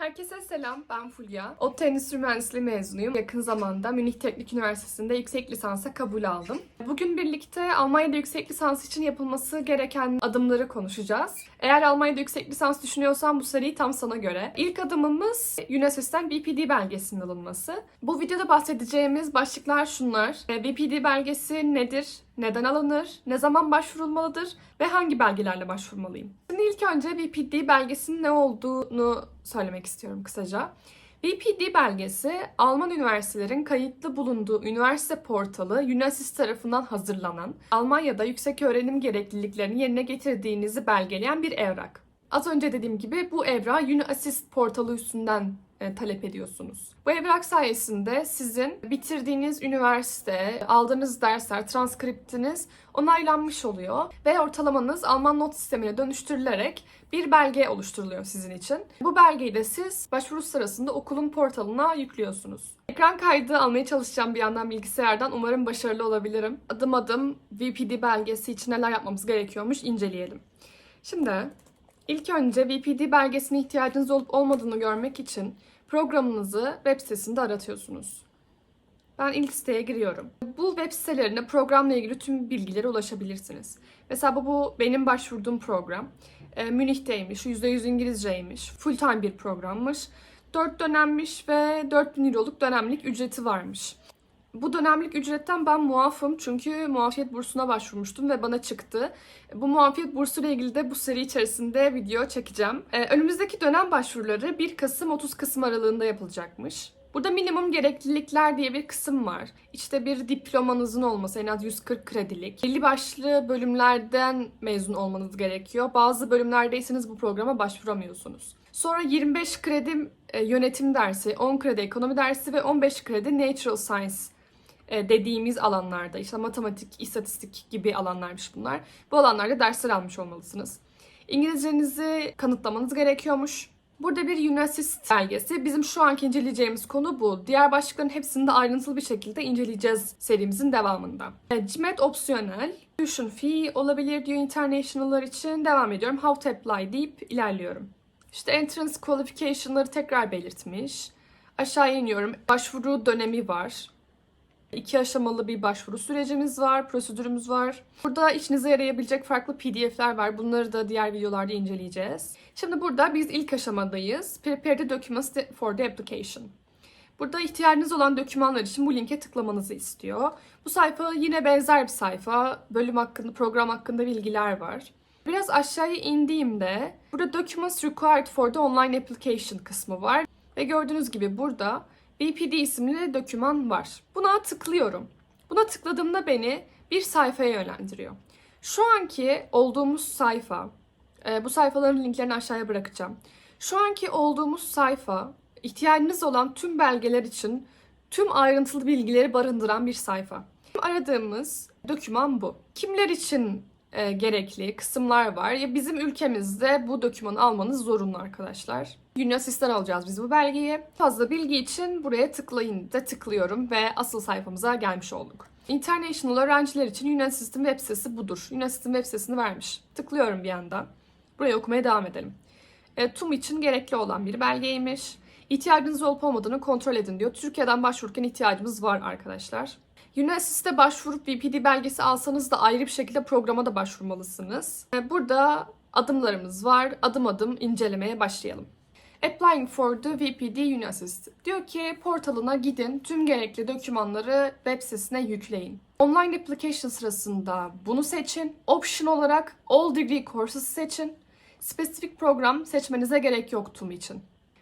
Herkese selam, ben Fulya. ODTÜ Endüstri Mühendisliği mezunuyum. Yakın zamanda Münih Teknik Üniversitesi'nde yüksek lisansa kabul aldım. Bugün birlikte Almanya'da yüksek lisans için yapılması gereken adımları konuşacağız. Eğer Almanya'da yüksek lisans düşünüyorsan bu seri tam sana göre. İlk adımımız UNASYS'ten VPD belgesinin alınması. Bu videoda bahsedeceğimiz başlıklar şunlar. VPD belgesi nedir? Neden alınır? Ne zaman başvurulmalıdır? Ve hangi belgelerle başvurmalıyım? Şimdi ilk önce VPD belgesinin ne olduğunu söylemek istiyorum kısaca. VPD belgesi, Alman üniversitelerin kayıtlı bulunduğu üniversite portalı UNASYS tarafından hazırlanan, Almanya'da yüksek öğrenim gerekliliklerini yerine getirdiğinizi belgeleyen bir evrak. Az önce dediğim gibi bu evrağı UNASYS portalı üstünden talep ediyorsunuz. Bu evrak sayesinde sizin bitirdiğiniz üniversite, aldığınız dersler, transkriptiniz onaylanmış oluyor ve ortalamanız Alman not sistemine dönüştürülerek bir belge oluşturuluyor sizin için. Bu belgeyi de siz başvuru sırasında okulun portalına yüklüyorsunuz. Ekran kaydı almaya çalışacağım bir yandan bilgisayardan. Umarım başarılı olabilirim. Adım adım VPD belgesi için neler yapmamız gerekiyormuş inceleyelim. Şimdi İlk önce VPD belgesine ihtiyacınız olup olmadığını görmek için programınızı web sitesinde aratıyorsunuz. Ben ilk siteye giriyorum. Bu web sitelerine programla ilgili tüm bilgilere ulaşabilirsiniz. Mesela bu benim başvurduğum program. Münih'teymiş, %100 İngilizceymiş, full time bir programmış. 4 dönemmiş ve 4.000 euroluk dönemlik ücreti varmış. Bu dönemlik ücretten ben muafım çünkü muafiyet bursuna başvurmuştum ve bana çıktı. Bu muafiyet bursuyla ilgili de bu seri içerisinde video çekeceğim. Önümüzdeki dönem başvuruları 1 Kasım 30 Kasım aralığında yapılacakmış. Burada minimum gereklilikler diye bir kısım var. İşte bir diplomanızın olması, en az 140 kredilik. Belli başlı bölümlerden mezun olmanız gerekiyor. Bazı bölümlerdeyseniz bu programa başvuramıyorsunuz. Sonra 25 kredi yönetim dersi, 10 kredi ekonomi dersi ve 15 kredi natural science dediğimiz alanlarda, işte matematik, istatistik gibi alanlarmış bunlar. Bu alanlarda dersler almış olmalısınız. İngilizcenizi kanıtlamanız gerekiyormuş. Burada bir UNASYS belgesi. Bizim şu anki inceleyeceğimiz konu bu. Diğer başlıkların hepsini de ayrıntılı bir şekilde inceleyeceğiz serimizin devamında. GMAT opsiyonel. Tuition fee olabilir diyor international'lar için. Devam ediyorum. How to apply deyip ilerliyorum. İşte entrance qualification'ları tekrar belirtmiş. Aşağıya iniyorum. Başvuru dönemi var. 2 aşamalı bir başvuru sürecimiz var, prosedürümüz var. Burada işinize yarayabilecek farklı PDF'ler var. Bunları da diğer videolarda inceleyeceğiz. Şimdi burada biz ilk aşamadayız. Prepare the documents for the application. Burada ihtiyacınız olan dokümanlar için bu linke tıklamanızı istiyor. Bu sayfa yine benzer bir sayfa. Bölüm hakkında, program hakkında bilgiler var. Biraz aşağıya indiğimde burada Documents Required for the Online Application kısmı var. Ve gördüğünüz gibi burada VPD isimli doküman var. Buna tıklıyorum. Buna tıkladığımda beni bir sayfaya yönlendiriyor. Şu anki olduğumuz sayfa, bu sayfaların linklerini aşağıya bırakacağım. Şu anki olduğumuz sayfa, ihtiyacınız olan tüm belgeler için tüm ayrıntılı bilgileri barındıran bir sayfa. Aradığımız doküman bu. Kimler için gerekli kısımlar var. Ya bizim ülkemizde bu dokümanı almanız zorunlu arkadaşlar. UNASYS'ten alacağız biz bu belgeyi. Fazla bilgi için buraya tıklayın da tıklıyorum ve asıl sayfamıza gelmiş olduk. International öğrenciler için UNASYS'in web sitesi budur. UNASYS'in web sitesini vermiş. Tıklıyorum bir yandan. Buraya okumaya devam edelim. TUM için gerekli olan bir belgeymiş. İhtiyacınız olup olmadığını kontrol edin diyor. Türkiye'den başvururken ihtiyacımız var arkadaşlar. UNASYS'te başvurup VPD belgesi alsanız da ayrı bir şekilde programa da başvurmalısınız. Burada adımlarımız var. Adım adım incelemeye başlayalım. Applying for the VPD UNASYS. Diyor ki portalına gidin, tüm gerekli dokümanları web sitesine yükleyin. Online application sırasında bunu seçin. Option olarak All Degree Courses seçin. Spesifik program seçmenize gerek yok TUM için.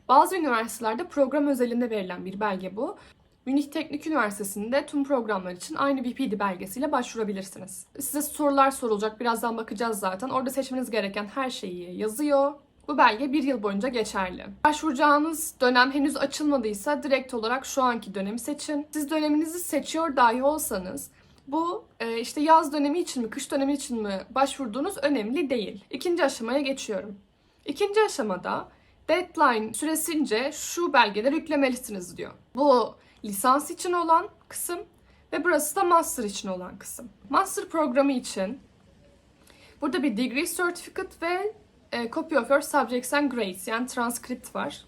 Bazı üniversitelerde program özelinde verilen bir belge bu. Münih Teknik Üniversitesi'nde tüm programlar için aynı VPD belgesiyle başvurabilirsiniz. Size sorular sorulacak, birazdan bakacağız zaten. Orada seçmeniz gereken her şeyi yazıyor. Bu belge 1 yıl boyunca geçerli. Başvuracağınız dönem henüz açılmadıysa direkt olarak şu anki dönemi seçin. Siz döneminizi seçiyor dahi olsanız bu işte yaz dönemi için mi, kış dönemi için mi başvurduğunuz önemli değil. İkinci aşamaya geçiyorum. İkinci aşamada deadline süresince şu belgeleri yüklemelisiniz diyor. Bu lisans için olan kısım ve burası da master için olan kısım. Master programı için burada bir degree certificate ve copy of your subjects and grades yani transkript var.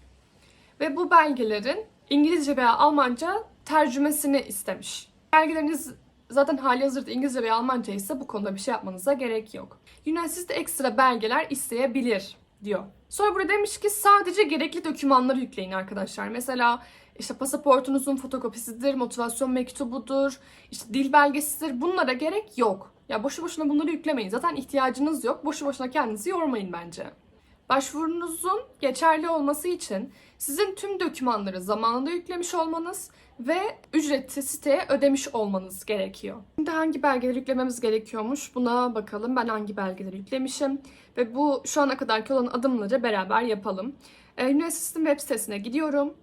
ve bu belgelerin İngilizce veya Almanca tercümesini istemiş. Belgeleriniz zaten halihazırda İngilizce veya Almanca ise bu konuda bir şey yapmanıza gerek yok. Üniversite ekstra belgeler isteyebilir diyor. Sonra burada demiş ki sadece gerekli dokümanları yükleyin arkadaşlar. Mesela işte pasaportunuzun fotokopisidir, motivasyon mektubudur, işte dil belgesidir. Bunlara gerek yok. Ya boşu boşuna bunları yüklemeyin. Zaten ihtiyacınız yok. Boşu boşuna kendinizi yormayın bence. Başvurunuzun geçerli olması için sizin tüm dokümanları zamanında yüklemiş olmanız ve ücreti siteye ödemiş olmanız gerekiyor. Şimdi hangi belgeleri yüklememiz gerekiyormuş buna bakalım. Ben hangi belgeleri yüklemişim ve bu şu ana kadarki olan adımları beraber yapalım. Üniversitenin web sitesine gidiyorum.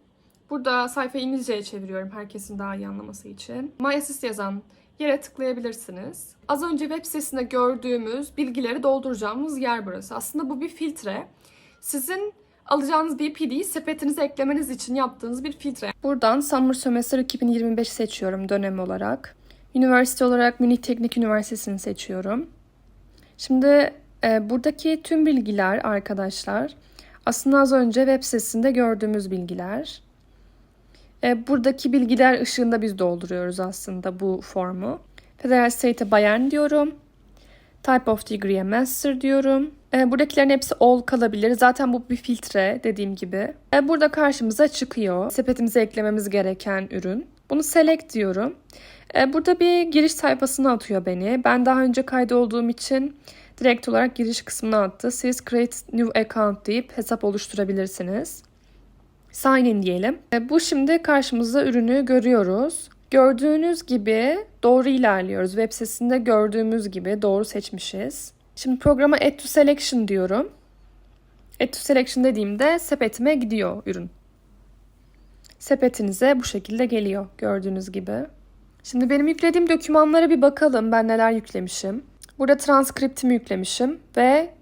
Burada sayfayı İngilizceye çeviriyorum herkesin daha iyi anlaması için. MyAssist yazan yere tıklayabilirsiniz. Az önce web sitesinde gördüğümüz bilgileri dolduracağımız yer burası. Aslında bu bir filtre. Sizin alacağınız BPD'yi sepetinize eklemeniz için yaptığınız bir filtre. Buradan Summer Semester 2025 seçiyorum dönem olarak. Üniversite olarak Münih Teknik Üniversitesi'ni seçiyorum. Şimdi buradaki tüm bilgiler arkadaşlar aslında az önce web sitesinde gördüğümüz bilgiler. Buradaki bilgiler ışığında biz dolduruyoruz aslında bu formu. Federal State'e Bayern diyorum. Type of Degree'ye Master diyorum. Buradakilerin hepsi all kalabilir. Zaten bu bir filtre dediğim gibi. Burada karşımıza çıkıyor. Sepetimize eklememiz gereken ürün. Bunu Select diyorum. Burada bir giriş sayfasına atıyor beni. Ben daha önce kaydolduğum için direkt olarak giriş kısmına attı. Siz Create New Account deyip hesap oluşturabilirsiniz. Sign in diyelim. Bu şimdi karşımızda ürünü görüyoruz. Gördüğünüz gibi doğru ilerliyoruz. Web sitesinde gördüğümüz gibi doğru seçmişiz. Şimdi programa Add to Selection diyorum. Add to Selection dediğimde sepetime gidiyor ürün. Sepetinize bu şekilde geliyor gördüğünüz gibi. Şimdi benim yüklediğim dokümanlara bir bakalım. Ben neler yüklemişim. Burada transkriptimi yüklemişim ve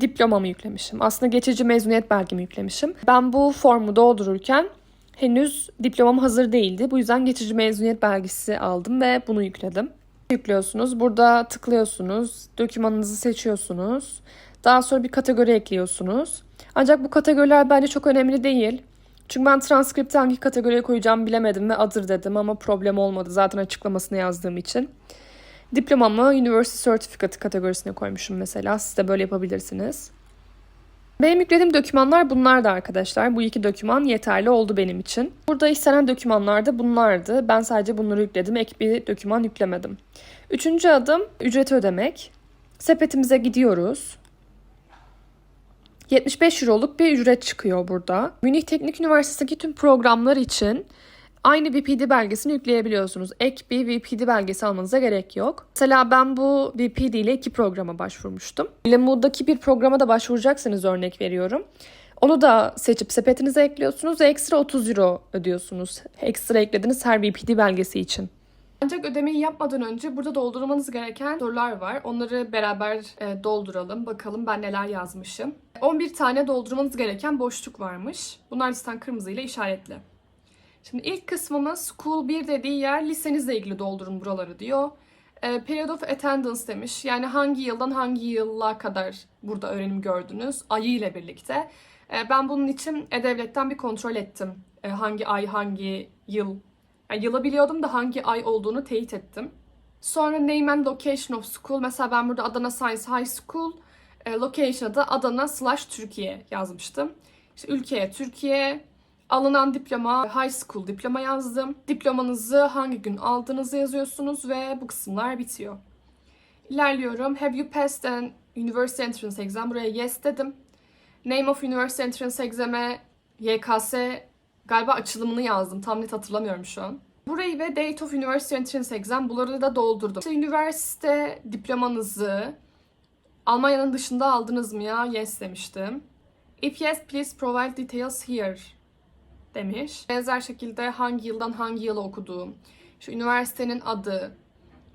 diplomamı yüklemişim. Aslında geçici mezuniyet belgemi yüklemişim. Ben bu formu doldururken henüz diplomam hazır değildi. Bu yüzden geçici mezuniyet belgesi aldım ve bunu yükledim. Yüklüyorsunuz. Burada tıklıyorsunuz. Dokümanınızı seçiyorsunuz. Daha sonra bir kategori ekliyorsunuz. Ancak bu kategoriler bence çok önemli değil. Çünkü ben transkripti hangi kategoriye koyacağımı bilemedim ve other dedim ama problem olmadı zaten açıklamasını yazdığım için. Diplomamı University Certificate kategorisine koymuşum mesela. Siz de böyle yapabilirsiniz. Benim yüklediğim dokümanlar bunlardı arkadaşlar. Bu iki doküman yeterli oldu benim için. Burada istenen dokümanlar da bunlardı. Ben sadece bunları yükledim. Ek bir doküman yüklemedim. Üçüncü adım ücreti ödemek. Sepetimize gidiyoruz. 75 euroluk bir ücret çıkıyor burada. Münih Teknik Üniversitesi'ndeki tüm programlar için aynı VPD belgesini yükleyebiliyorsunuz. Ek bir VPD belgesi almanıza gerek yok. Mesela ben bu VPD ile 2 programa başvurmuştum. Lemood'daki bir programa da başvuracaksınız örnek veriyorum. Onu da seçip sepetinize ekliyorsunuz ve ekstra 30 euro ödüyorsunuz. Ekstra eklediğiniz her VPD belgesi için. Ancak ödemeyi yapmadan önce burada doldurmanız gereken sorular var. Onları beraber dolduralım. Bakalım ben neler yazmışım. 11 tane doldurmanız gereken boşluk varmış. Bunlar zaten kırmızıyla işaretli. Şimdi ilk kısmımız School 1 dediği yer lisenizle ilgili doldurun buraları diyor. Period of attendance demiş. Yani hangi yıldan hangi yıla kadar burada öğrenim gördünüz ayı ile birlikte. Ben bunun için E-Devlet'ten bir kontrol ettim. Hangi ay hangi yıl. Yani yılı biliyordum da hangi ay olduğunu teyit ettim. Sonra name and location of school. Mesela ben burada Adana Science High School. Location'a da Adana/Türkiye yazmıştım. İşte ülkeye Türkiye. Alınan diploma, high school diploma yazdım. Diplomanızı hangi gün aldığınızı yazıyorsunuz ve bu kısımlar bitiyor. İlerliyorum. Have you passed an university entrance exam? Buraya yes dedim. Name of university entrance exam'e YKS galiba açılımını yazdım. Tam net hatırlamıyorum şu an. Burayı ve date of university entrance exam bunları da doldurdum. İşte üniversite diplomanızı Almanya'nın dışında aldınız mı ya? Yes demiştim. If yes, please provide details here demiş. Benzer şekilde hangi yıldan hangi yıla okuduğum, şu üniversitenin adı,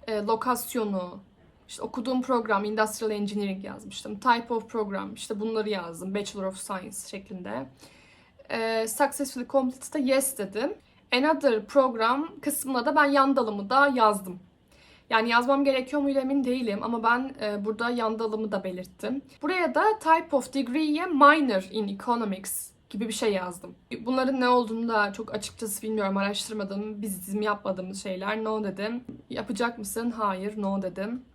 lokasyonu, işte okuduğum program Industrial Engineering yazmıştım. Type of program, işte bunları yazdım. Bachelor of Science şeklinde. Successfully completed'da yes dedim. Another program kısmına da ben yan dalımı da yazdım. Yani yazmam gerekiyor muydu emin değilim ama ben burada yan dalımı da belirttim. Buraya da Type of Degree'ye Minor in Economics gibi bir şey yazdım. Bunların ne olduğunu da çok açıkçası bilmiyorum. Araştırmadım. Bizim yapmadığımız şeyler. No dedim. Yapacak mısın? Hayır. No dedim.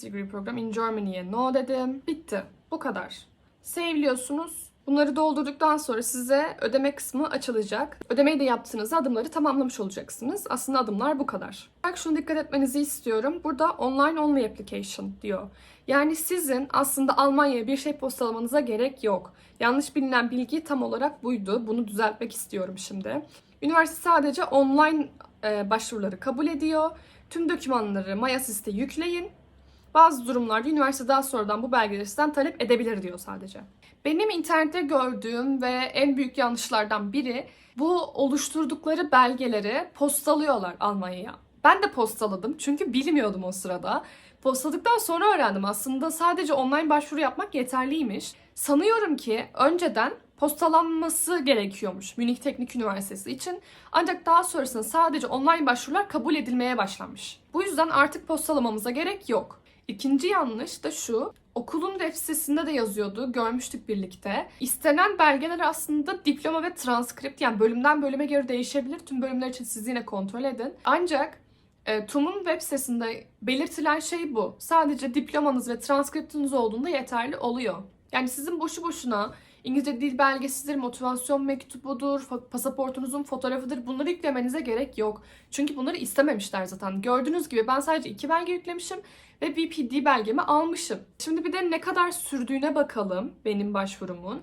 Degree program in Germany'ye no dedim. Bitti. Bu kadar. Save'liyorsunuz. Bunları doldurduktan sonra size ödeme kısmı açılacak. Ödemeyi de yaptığınızda adımları tamamlamış olacaksınız. Aslında adımlar bu kadar. Bak şunu dikkat etmenizi istiyorum. Burada online only application diyor. Yani sizin aslında Almanya'ya bir şey postalamanıza gerek yok. Yanlış bilinen bilgi tam olarak buydu. Bunu düzeltmek istiyorum şimdi. Üniversite sadece online başvuruları kabul ediyor. Tüm dokümanları Mayasis'te yükleyin. Bazı durumlarda üniversite daha sonradan bu belgeleri sizden talep edebilir diyor sadece. Benim internette gördüğüm ve en büyük yanlışlardan biri bu oluşturdukları belgeleri postalıyorlar Almanya'ya. Ben de postaladım çünkü bilmiyordum o sırada. Postaladıktan sonra öğrendim aslında sadece online başvuru yapmak yeterliymiş. Sanıyorum ki önceden postalanması gerekiyormuş Münih Teknik Üniversitesi için. Ancak daha sonrasında sadece online başvurular kabul edilmeye başlanmış. Bu yüzden artık postalamamıza gerek yok. İkinci yanlış da şu, okulun web sitesinde de yazıyordu, görmüştük birlikte. İstenen belgeler aslında diploma ve transkript, yani bölümden bölüme göre değişebilir. Tüm bölümler için siz yine kontrol edin. Ancak TUM'un web sitesinde belirtilen şey bu. Sadece diplomanız ve transkriptiniz olduğunda yeterli oluyor. Yani sizin boşu boşuna İngilizce dil belgesidir, motivasyon mektubudur, pasaportunuzun fotoğrafıdır, bunları yüklemenize gerek yok. Çünkü bunları istememişler zaten. Gördüğünüz gibi ben sadece 2 belge yüklemişim ve BPD belgemi almışım. Şimdi bir de ne kadar sürdüğüne bakalım benim başvurumun.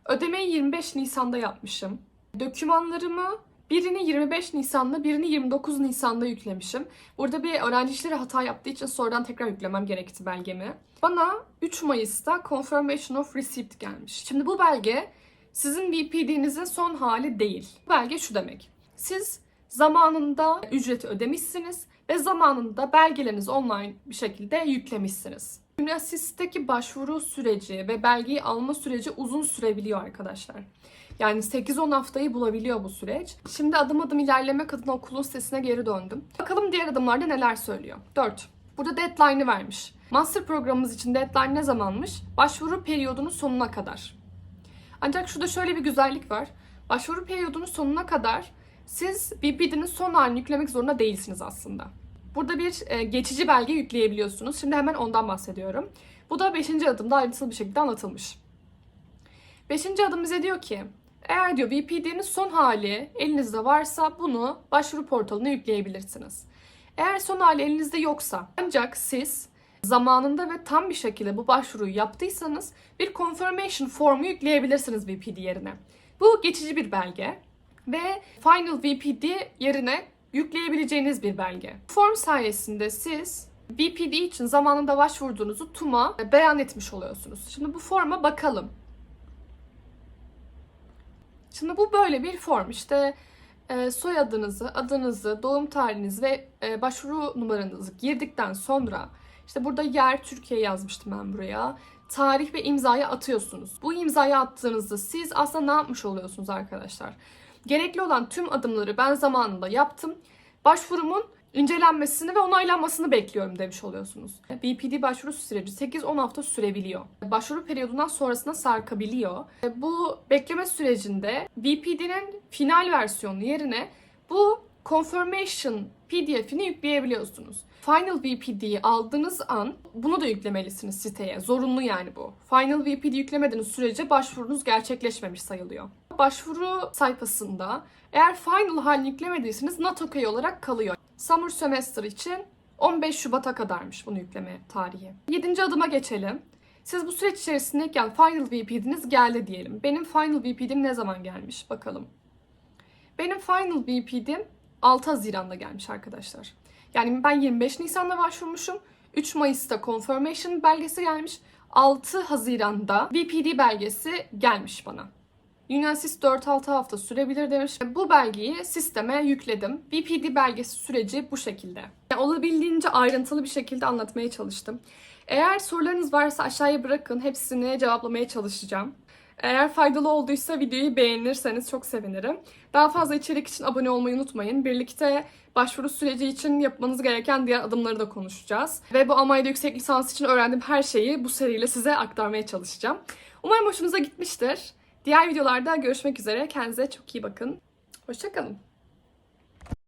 Ödemeyi 25 Nisan'da yapmışım. Dokümanlarımı birini 25 Nisan'da, birini 29 Nisan'da yüklemişim. Burada bir öğrenci işleri hata yaptığı için sonradan tekrar yüklemem gerekti belgemi. Bana 3 Mayıs'ta Confirmation of Receipt gelmiş. Şimdi bu belge sizin VPD'nizin son hali değil. Bu belge şu demek. Siz zamanında ücreti ödemişsiniz ve zamanında belgelerinizi online bir şekilde yüklemişsiniz. Üniversitedeki başvuru süreci ve belgeyi alma süreci uzun sürebiliyor arkadaşlar. Yani 8-10 haftayı bulabiliyor bu süreç. Şimdi adım adım ilerlemek adına okulun sitesine geri döndüm. Bakalım diğer adımlarda neler söylüyor. 4. Burada deadline'ı vermiş. Master programımız için deadline ne zamanmış? Başvuru periyodunun sonuna kadar. Ancak şurada şöyle bir güzellik var. Başvuru periyodunun sonuna kadar siz BPD'nin son halini yüklemek zorunda değilsiniz aslında. Burada bir geçici belge yükleyebiliyorsunuz. Şimdi hemen ondan bahsediyorum. Bu da 5. adımda ayrıntılı bir şekilde anlatılmış. 5. adım bize diyor ki, eğer diyor BPD'nin son hali elinizde varsa bunu başvuru portalına yükleyebilirsiniz. Eğer son hali elinizde yoksa ancak siz zamanında ve tam bir şekilde bu başvuruyu yaptıysanız bir confirmation formu yükleyebilirsiniz VPD yerine. Bu geçici bir belge ve final VPD yerine yükleyebileceğiniz bir belge. Form sayesinde siz VPD için zamanında başvurduğunuzu TUM'a beyan etmiş oluyorsunuz. Şimdi bu forma bakalım. Şimdi bu böyle bir form. İşte soyadınızı, adınızı, doğum tarihinizi ve başvuru numaranızı girdikten sonra işte burada yer Türkiye yazmıştım ben buraya. Tarih ve imzayı atıyorsunuz. Bu imzayı attığınızda siz aslında ne yapmış oluyorsunuz arkadaşlar? Gerekli olan tüm adımları ben zamanında yaptım. Başvurumun incelenmesini ve onaylanmasını bekliyorum demiş oluyorsunuz. BPD başvuru süreci 8-10 hafta sürebiliyor. Başvuru periyodundan sonrasına sarkabiliyor. Bu bekleme sürecinde BPD'nin final versiyonu yerine bu confirmation PDF'ini yükleyebiliyorsunuz. Final VPD'yi aldığınız an bunu da yüklemelisiniz siteye. Zorunlu yani bu. Final VPD yüklemediğiniz sürece başvurunuz gerçekleşmemiş sayılıyor. Başvuru sayfasında eğer final halini yüklemediyseniz not okay olarak kalıyor. Summer semester için 15 Şubat'a kadarmış bunu yükleme tarihi. 7. adıma geçelim. Siz bu süreç içerisindeyken final VPD'niz geldi diyelim. Benim final VPD'm ne zaman gelmiş bakalım. Benim final VPD'm 6 Haziran'da gelmiş arkadaşlar. Yani ben 25 Nisan'da başvurmuşum. 3 Mayıs'ta confirmation belgesi gelmiş. 6 Haziran'da VPD belgesi gelmiş bana. Unionsys 4-6 hafta sürebilir demiş. Bu belgeyi sisteme yükledim. VPD belgesi süreci bu şekilde. Yani olabildiğince ayrıntılı bir şekilde anlatmaya çalıştım. Eğer sorularınız varsa aşağıya bırakın. Hepsini cevaplamaya çalışacağım. Eğer faydalı olduysa videoyu beğenirseniz çok sevinirim. Daha fazla içerik için abone olmayı unutmayın. Birlikte başvuru süreci için yapmanız gereken diğer adımları da konuşacağız. Ve bu Almanya'da yüksek lisans için öğrendiğim her şeyi bu seriyle size aktarmaya çalışacağım. Umarım hoşunuza gitmiştir. Diğer videolarda görüşmek üzere. Kendinize çok iyi bakın. Hoşça kalın.